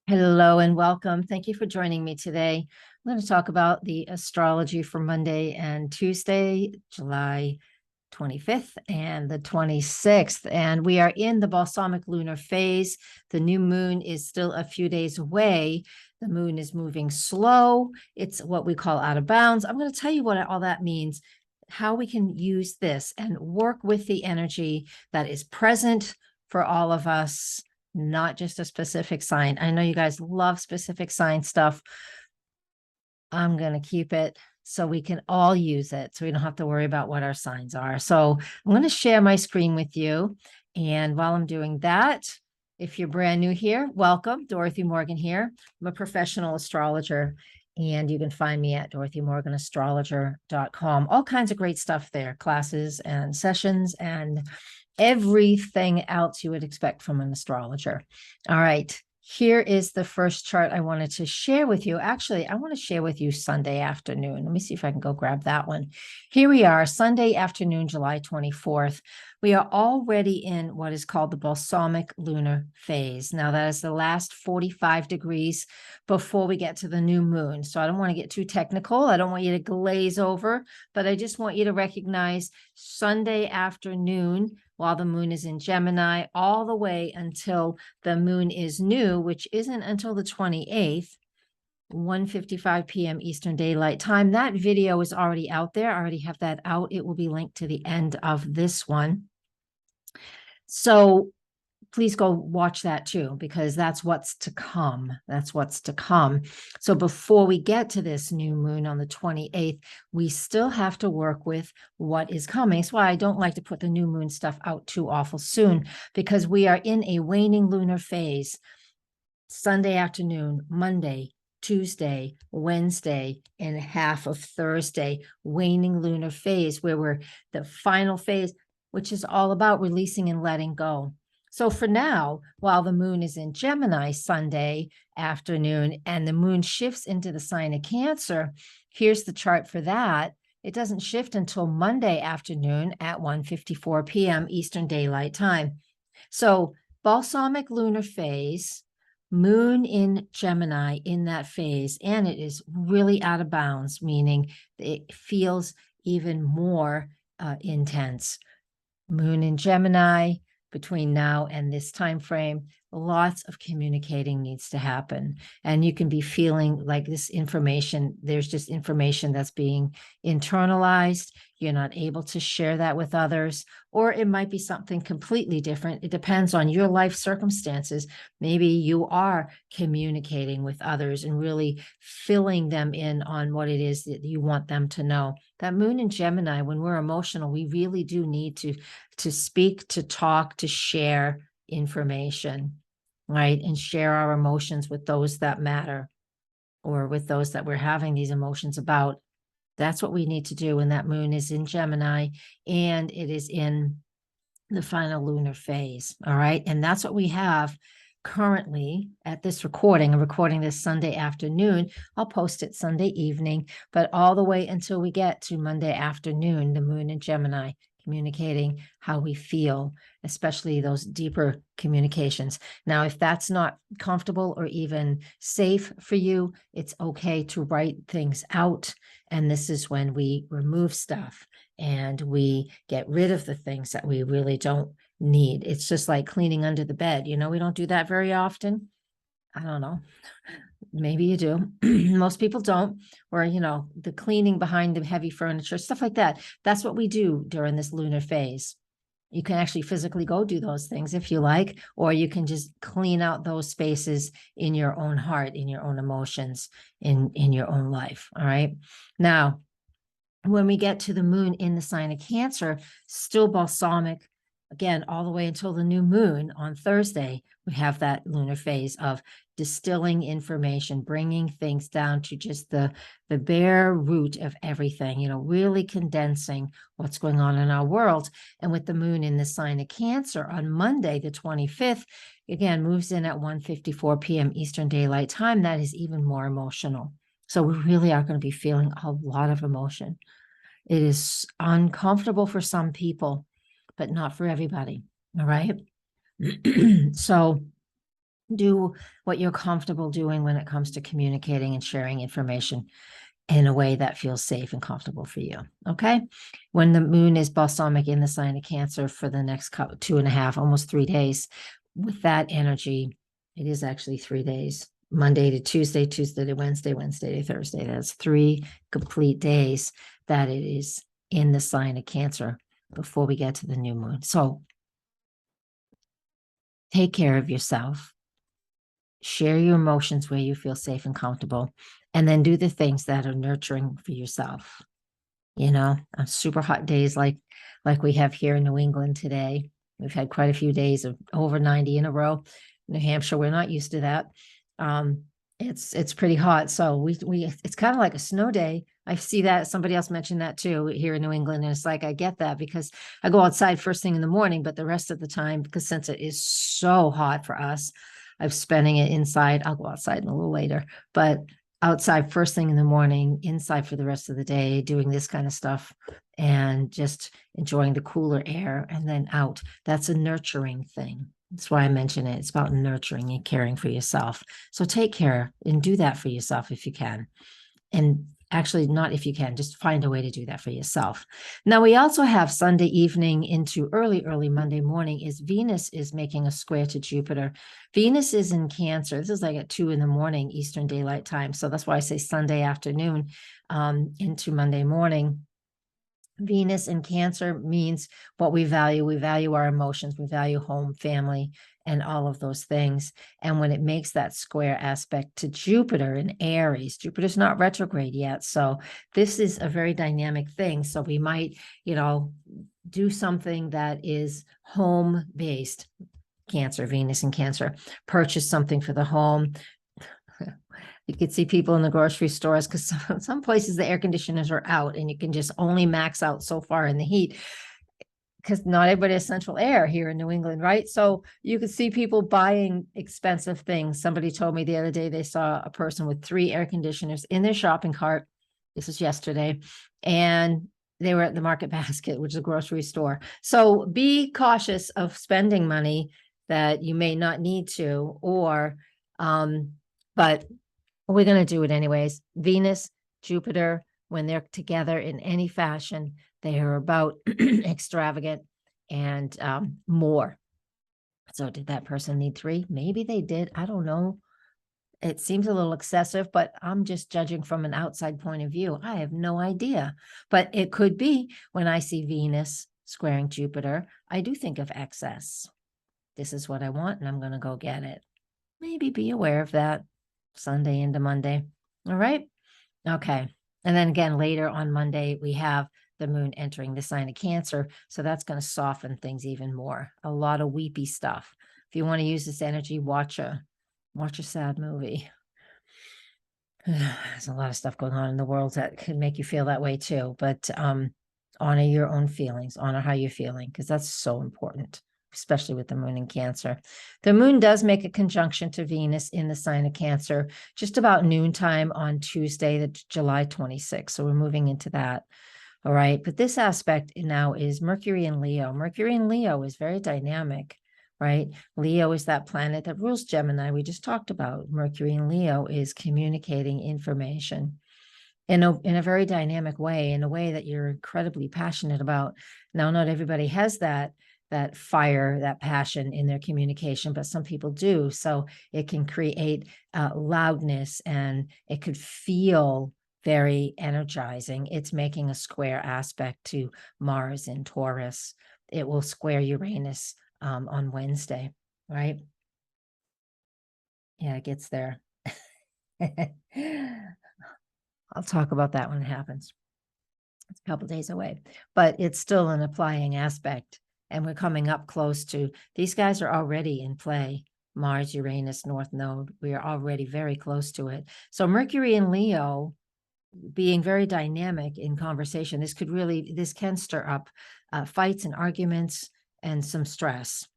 Hello and welcome. Thank you for joining me today. I'm going to talk about the astrology for Monday and Tuesday, July 25th and the 26th. And we are in the balsamic lunar phase. The new moon is still a few days away. The moon is moving slow. It's what we call out of bounds. I'm going to tell you what all that means, how we can use this and work with the energy that is present for all of us, not just a specific sign. I know you guys love specific sign stuff. I'm going to keep it so we can all use it, so we don't have to worry about what our signs are. So I'm going to share my screen with you. And while I'm doing that, if you're brand new here, welcome. Dorothy Morgan here. I'm a professional astrologer, and you can find me at dorothymorganastrologer.com. All kinds of great stuff there, classes and sessions and everything else you would expect from an astrologer. All right. Here is the first chart I wanted to share with you. Actually, I want to share with you Sunday afternoon. Let me see if I can go grab that one. Here we are, Sunday afternoon, July 24th. We are already in what is called the balsamic lunar phase. Now, that is the last 45 degrees before we get to the new moon. So I don't want to get too technical. I don't want you to glaze over, but I just want you to recognize Sunday afternoon while the moon is in Gemini, all the way until the moon is new, which isn't until the 28th, 1:55 p.m. Eastern Daylight Time. That video is already out there. I already have that out. It will be linked to the end of this one. So please go watch that too, because that's what's to come. That's what's to come. So before we get to this new moon on the 28th, we still have to work with what is coming. That's why I don't like to put the new moon stuff out too awful soon, because we are in a waning lunar phase. Sunday afternoon, Monday, Tuesday, Wednesday, and half of Thursday, waning lunar phase, where we're the final phase, which is all about releasing and letting go. So for now, while the moon is in Gemini Sunday afternoon and the moon shifts into the sign of Cancer, here's the chart for that. It doesn't shift until Monday afternoon at 1:54 p.m. Eastern Daylight Time. So balsamic lunar phase, moon in Gemini in that phase, and it is really out of bounds, meaning it feels even more intense. Moon in Gemini, between now and this time frame, lots of communicating needs to happen. And you can be feeling like this information, there's just information that's being internalized. You're not able to share that with others, or it might be something completely different. It depends on your life circumstances. Maybe you are communicating with others and really filling them in on what it is that you want them to know. That moon in Gemini, when we're emotional, we really do need to speak, to talk, to share information, right? And share our emotions with those that matter, or with those that we're having these emotions about. That's what we need to do when that moon is in Gemini and it is in the final lunar phase. All right. And that's what we have currently at this recording. I'm recording this Sunday afternoon. I'll post it Sunday evening, but all the way until we get to Monday afternoon, the moon in Gemini, communicating how we feel, especially those deeper communications. Now, if that's not comfortable or even safe for you, it's okay to write things out. And this is when we remove stuff and we get rid of the things that we really don't need. It's just like cleaning under the bed. You know, we don't do that very often. I don't know. Maybe you do. Most people don't. Or, you know, the cleaning behind the heavy furniture, stuff like that. That's what we do during this lunar phase. You can actually physically go do those things if you like, or you can just clean out those spaces in your own heart, in your own emotions, in your own life. All right. Now, when we get to the moon in the sign of Cancer, still balsamic, again, all the way until the new moon on Thursday, we have that lunar phase of distilling information, bringing things down to just the bare root of everything, you know, really condensing what's going on in our world. And with the moon in the sign of Cancer on Monday, the 25th, again, moves in at 1:54 p.m. Eastern Daylight Time. That is even more emotional. So we really are going to be feeling a lot of emotion. It is uncomfortable for some people, but not for everybody. All right. So Do what you're comfortable doing when it comes to communicating and sharing information in a way that feels safe and comfortable for you. Okay. When the moon is balsamic in the sign of Cancer for the next 2.5, almost 3 days, with that energy, it is actually 3 days. Monday to Tuesday, Tuesday to Wednesday, Wednesday to Thursday. That's 3 complete days that it is in the sign of Cancer before we get to the new moon. So take care of yourself. Share your emotions where you feel safe and comfortable, and then do the things that are nurturing for yourself. On super hot days like we have here in New England today. We've had quite a few days of over 90 in a row. New Hampshire, we're not used to that. It's pretty hot. So we it's kind of like a snow day. I see that somebody else mentioned that too here in New England. And it's like, I get that because I go outside first thing in the morning, but the rest of the time, because since it is so hot for us, I'm spending it inside. I'll go outside a little later, but outside first thing in the morning, inside for the rest of the day, doing this kind of stuff and just enjoying the cooler air, and then out. That's a nurturing thing. That's why I mention it. It's about nurturing and caring for yourself. So take care and do that for yourself if you can. And actually, not if you can, just find a way to do that for yourself. Now, we also have Sunday evening into early Monday morning is Venus is making a square to Jupiter. Venus is in Cancer. This is like at 2 in the morning Eastern Daylight Time. So that's why I say Sunday afternoon into Monday morning. Venus in Cancer means what we value. We value our emotions. We value home, family, and all of those things. And when it makes that square aspect to Jupiter in Aries, Jupiter's not retrograde yet. So this is a very dynamic thing. So we might, do something that is home-based. Cancer, Venus in Cancer, purchase something for the home. You could see people in the grocery stores because some places the air conditioners are out and you can just only max out so far in the heat because not everybody has central air here in New England, right? So you could see people buying expensive things. Somebody told me the other day they saw a person with 3 air conditioners in their shopping cart. This was yesterday. And they were at the Market Basket, which is a grocery store. So be cautious of spending money that you may not need to, but we're going to do it anyways. Venus, Jupiter, when they're together in any fashion, they are about extravagant and more. So did that person need 3? Maybe they did. I don't know. It seems a little excessive, but I'm just judging from an outside point of view. I have no idea. But it could be when I see Venus squaring Jupiter, I do think of excess. This is what I want, and I'm going to go get it. Maybe be aware of that. Sunday into Monday. All right. Okay. And then again, later on Monday, we have the moon entering the sign of Cancer. So that's going to soften things even more. A lot of weepy stuff. If you want to use this energy, watch a sad movie. There's a lot of stuff going on in the world that could make you feel that way too. But honor your own feelings, honor how you're feeling, because that's so important, especially with the moon in Cancer. The moon does make a conjunction to Venus in the sign of Cancer just about noontime on Tuesday, July 26th. So we're moving into that. All right. But this aspect now is Mercury in Leo. Mercury in Leo is very dynamic, right? Leo is that planet that rules Gemini. We just talked about Mercury in Leo is communicating information in a very dynamic way, in a way that you're incredibly passionate about. Now, not everybody has that fire, that passion in their communication, but some people do. So it can create loudness, and it could feel very energizing. It's making a square aspect to Mars in Taurus. It will square Uranus on Wednesday, right? Yeah, it gets there. I'll talk about that when it happens. It's a couple days away, but it's still an applying aspect. And we're coming up close to, these guys are already in play. Mars, Uranus, North Node. We are already very close to it. So Mercury in Leo being very dynamic in conversation, this can stir up fights and arguments and some stress.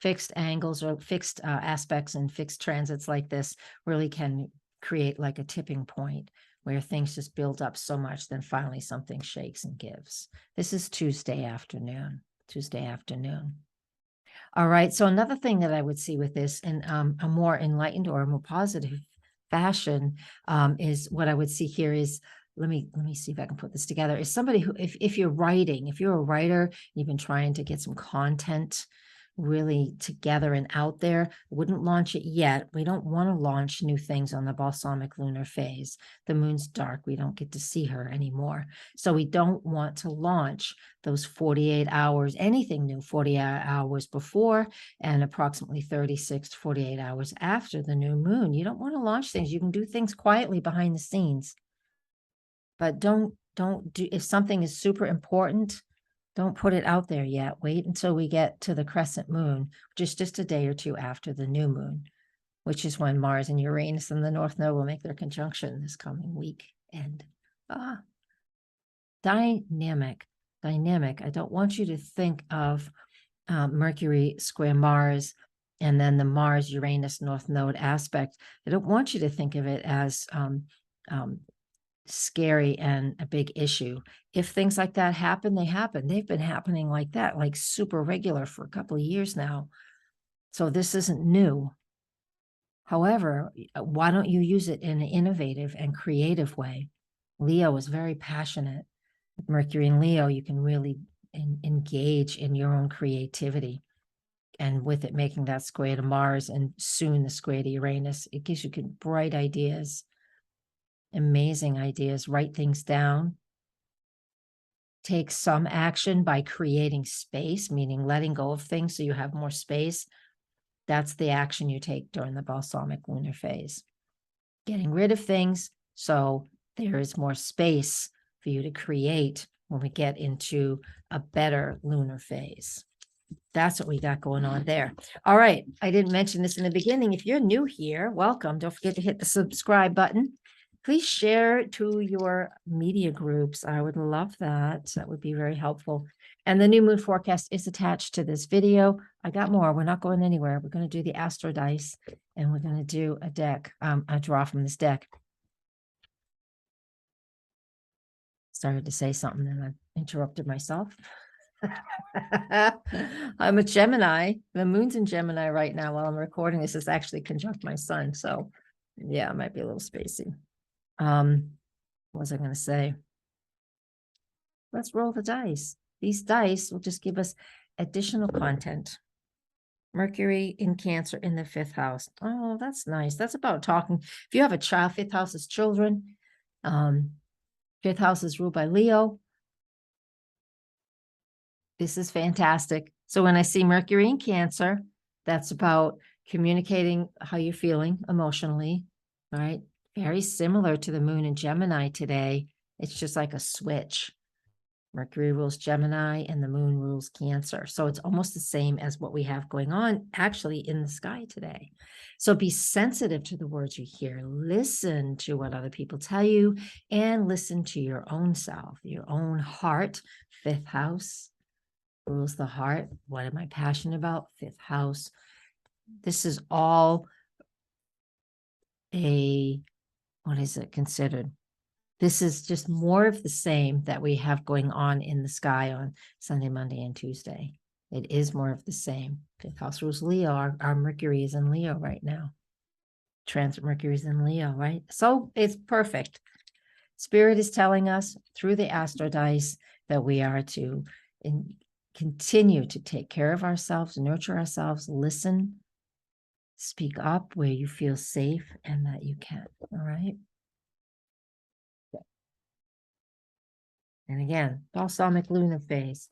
Fixed angles or fixed aspects and fixed transits like this really can create like a tipping point where things just build up so much, then finally something shakes and gives. This is Tuesday afternoon. All right. So another thing that I would see with this in a more enlightened or a more positive fashion is what I would see here is let me see if I can put this together. Is somebody who, if you're writing, if you're a writer, you've been trying to get some content really together and out there, wouldn't launch it yet. We don't want to launch new things on the balsamic lunar phase. The moon's dark. We don't get to see her anymore. So we don't want to launch those 48 hours, anything new 48 hours before and approximately 36 to 48 hours after the new moon. You don't want to launch things. You can do things quietly behind the scenes, but don't do, if something is super important, don't put it out there yet. Wait until we get to the crescent moon, which is just a day or two after the new moon, which is when Mars and Uranus in the North Node will make their conjunction this coming weekend. Dynamic. I don't want you to think of Mercury square Mars and then the Mars Uranus North Node aspect. I don't want you to think of it as scary and a big issue. If things like that happen, they happen. They've been happening like that, like super regular for a couple of years now. So this isn't new. However, why don't you use it in an innovative and creative way? Leo is very passionate. With Mercury and Leo, you can really engage in your own creativity. And with it making that square to Mars and soon the square to Uranus, it gives you bright ideas, amazing ideas. Write things down. Take some action by creating space, meaning letting go of things so you have more space. That's the action you take during the balsamic lunar phase. Getting rid of things so there is more space for you to create when we get into a better lunar phase. That's what we got going on there. All right. I didn't mention this in the beginning. If you're new here, welcome. Don't forget to hit the subscribe button. Please share to your media groups. I would love that. That would be very helpful. And the new moon forecast is attached to this video. I got more. We're not going anywhere. We're going to do the Astro Dice, and we're going to do a deck, a draw from this deck. Started to say something and I interrupted myself. I'm a Gemini. The moon's in Gemini right now while I'm recording this. Is actually conjunct my sun. So yeah, it might be a little spacey. What was I going to say? Let's roll the dice. These dice will just give us additional content. Mercury in Cancer in the 5th house. Oh, that's nice. That's about talking. If you have a child, 5th house is children. 5th house is ruled by Leo. This is fantastic. So when I see Mercury in Cancer, that's about communicating how you're feeling emotionally, right? Very similar to the moon in Gemini today. It's just like a switch. Mercury rules Gemini and the moon rules Cancer. So it's almost the same as what we have going on actually in the sky today. So be sensitive to the words you hear. Listen to what other people tell you and listen to your own self, your own heart. 5th house rules the heart. What am I passionate about? 5th house. This is all what is it considered? This is just more of the same that we have going on in the sky on Sunday, Monday, and Tuesday. It is more of the same. 5th house rules Leo. Our Mercury is in Leo right now. Transit Mercury is in Leo, right? So it's perfect. Spirit is telling us through the Astro Dice that we are to continue to take care of ourselves, nurture ourselves, listen, speak up where you feel safe and that you can. All right. And again, balsamic lunar phase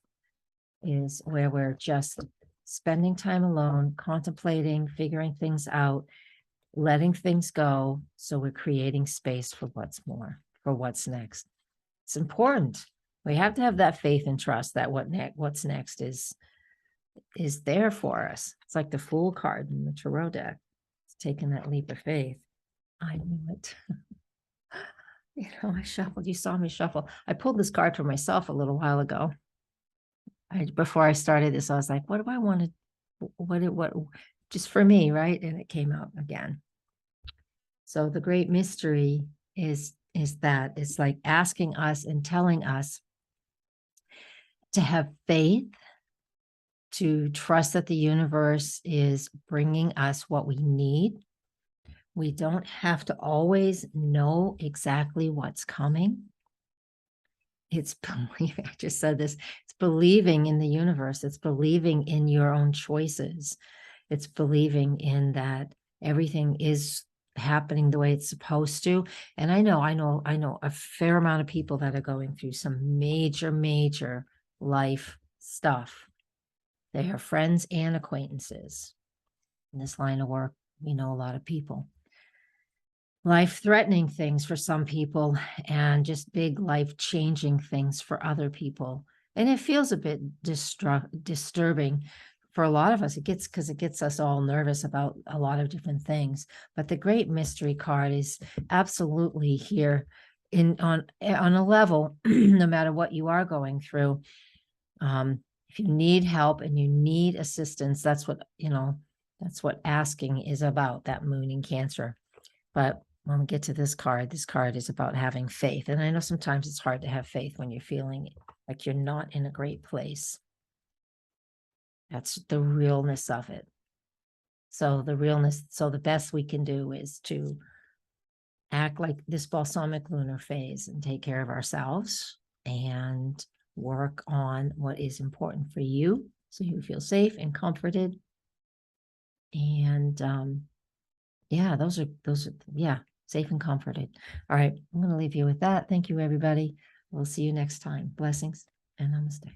is where we're just spending time alone, contemplating, figuring things out, letting things go. So we're creating space for what's more, for what's next. It's important. We have to have that faith and trust that what's next is there for us. It's like the Fool card in the Tarot deck. It's taking that leap of faith. I knew it. You know, I shuffled. You saw me shuffle. I pulled this card for myself a little while ago. Before I started this, I was like, what do I want to, what, just for me, right? And it came out again. So the great mystery is that it's like asking us and telling us to have faith to trust that the universe is bringing us what we need. We don't have to always know exactly what's coming. It's believing, I just said this, it's believing in the universe. It's believing in your own choices. It's believing in that everything is happening the way it's supposed to. And I know a fair amount of people that are going through some major life stuff. They are friends and acquaintances. In this line of work, we know a lot of people. Life-threatening things for some people and just big life-changing things for other people. And it feels a bit disturbing for a lot of us. It gets us all nervous about a lot of different things. But the Great Mystery card is absolutely here on a level, no matter what you are going through. If you need help and you need assistance, that's what, that's what asking is about, that moon in Cancer. But when we get to this card is about having faith. And I know sometimes it's hard to have faith when you're feeling like you're not in a great place. That's the realness of it. So the best we can do is to act like this balsamic lunar phase and take care of ourselves and work on what is important for you so you feel safe and comforted. And yeah, those are safe and comforted. All right, I'm going to leave you with that. Thank you, everybody. We'll see you next time. Blessings and namaste.